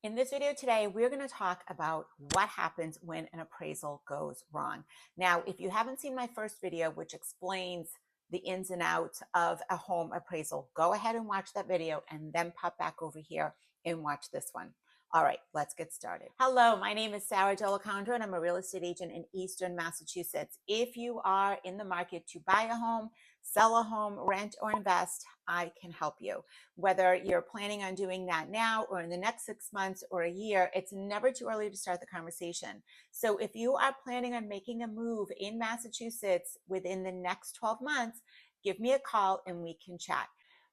In this video today, we're going to talk about what happens when an appraisal goes wrong. Now, if you haven't seen my first video, which explains the ins and outs of a home appraisal, go ahead and watch that video and then pop back over here and watch this one. All right, let's get started. Hello, my name is Sara.dalicandro and I'm a real estate agent in Eastern Massachusetts. If you are in the market to buy a home, sell a home, rent, or invest, I can help you. Whether you're planning on doing that now or in the next 6 months or a year, it's never too early to start the conversation. So if you are planning on making a move in Massachusetts within the next 12 months, give me a call and we can chat.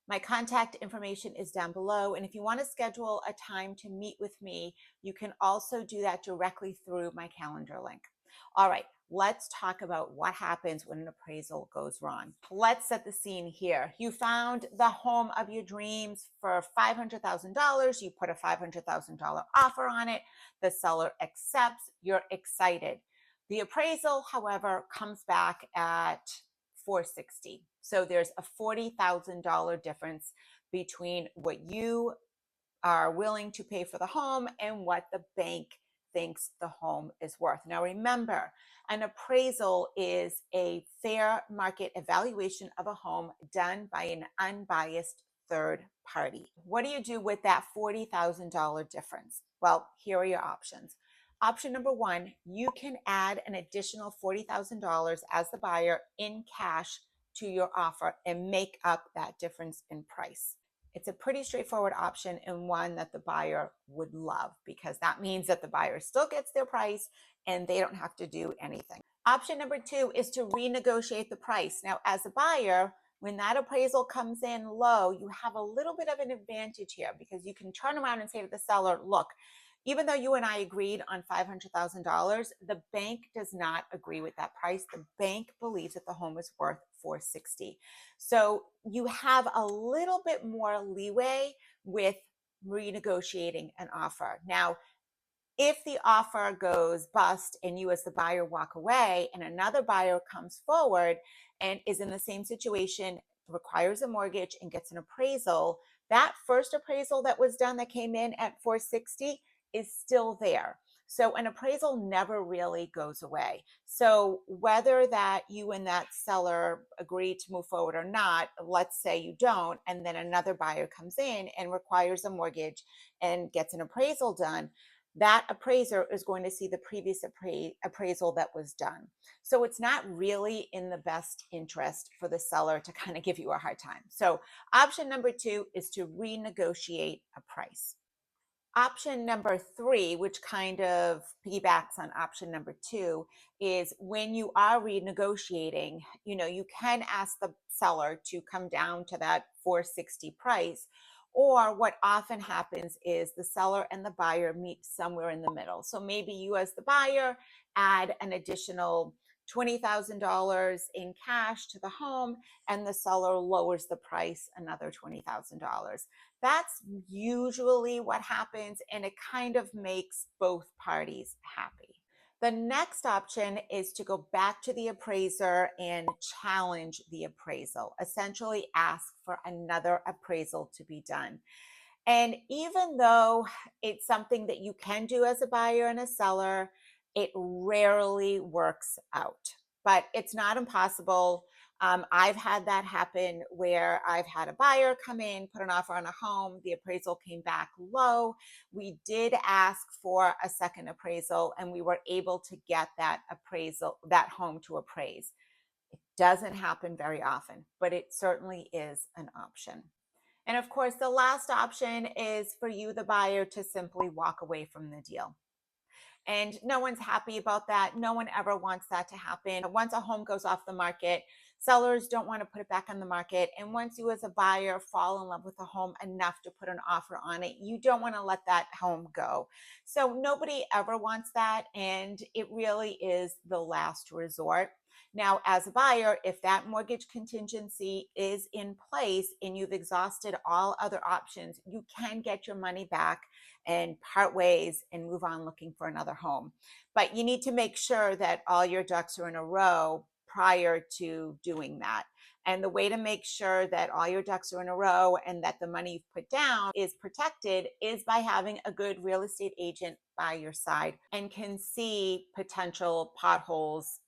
My contact information is down below. And if you want to schedule a time to meet with me, you can also do that directly through my calendar link. All right, let's talk about what happens when an appraisal goes wrong. Let's set the scene here. You found the home of your dreams for $500,000. You put a $500,000 offer on it. The seller accepts. You're excited. The appraisal, however, comes back at $460,000. So there's a $40,000 difference between what you are willing to pay for the home and what the bank thinks the home is worth. Now remember, an appraisal is a fair market evaluation of a home done by an unbiased third party. What do you do with that $40,000 difference? Well, here are your options. Option number one, you can add an additional $40,000 as the buyer in cash to your offer and make up that difference in price. It's a pretty straightforward option and one that the buyer would love because that means that the buyer still gets their price and they don't have to do anything. Option number two is to renegotiate the price. Now, as a buyer, when that appraisal comes in low, you have a little bit of an advantage here because you can turn around and say to the seller, look, even though you and I agreed on $500,000, the bank does not agree with that price. The bank believes that the home is worth $460,000. So you have a little bit more leeway with renegotiating an offer. Now, if the offer goes bust and you as the buyer walk away and another buyer comes forward and is in the same situation, requires a mortgage and gets an appraisal, that first appraisal that was done that came in at $460,000 is still there. So an appraisal never really goes away. So whether that you and that seller agree to move forward or not, let's say you don't, and then another buyer comes in and requires a mortgage and gets an appraisal done, that appraiser is going to see the previous appraisal that was done. So it's not really in the best interest for the seller to kind of give you a hard time. So option number two is to renegotiate a price. Option number three, which kind of piggybacks on option number two, is when you are renegotiating, you can ask the seller to come down to that $460,000 price. Or what often happens is the seller and the buyer meet somewhere in the middle. So maybe you as the buyer add an additional $20,000 in cash to the home and the seller lowers the price another $20,000. That's usually what happens and it kind of makes both parties happy. The next option is to go back to the appraiser and challenge the appraisal, essentially ask for another appraisal to be done. And even though it's something that you can do as a buyer and a seller, it rarely works out, but it's not impossible. I've had that happen where I've had a buyer come in, put an offer on a home, the appraisal came back low. We did ask for a second appraisal and we were able to get that home to appraise. It doesn't happen very often, but it certainly is an option. And of course, the last option is for you, the buyer, to simply walk away from the deal. And no one's happy about that. No one ever wants that to happen. Once a home goes off the market, sellers don't want to put it back on the market. And once you as a buyer fall in love with a home enough to put an offer on it, you don't want to let that home go. So nobody ever wants that. And it really is the last resort. Now, as a buyer, if that mortgage contingency is in place and you've exhausted all other options, you can get your money back and part ways and move on looking for another home. But you need to make sure that all your ducks are in a row prior to doing that. And the way to make sure that all your ducks are in a row and that the money you've put down is protected is by having a good real estate agent by your side and can see potential potholes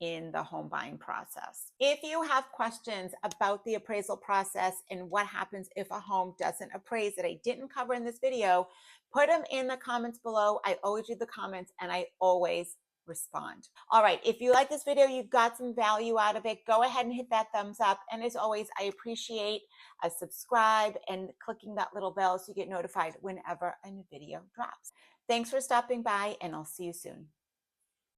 in the home buying process. If you have questions about the appraisal process and what happens if a home doesn't appraise that I didn't cover in this video, put them in the comments below. I always read the comments and I always respond. All right, if you like this video, you got some value out of it, go ahead and hit that thumbs up. And as always, I appreciate a subscribe and clicking that little bell so you get notified whenever a new video drops. Thanks for stopping by, and I'll see you soon.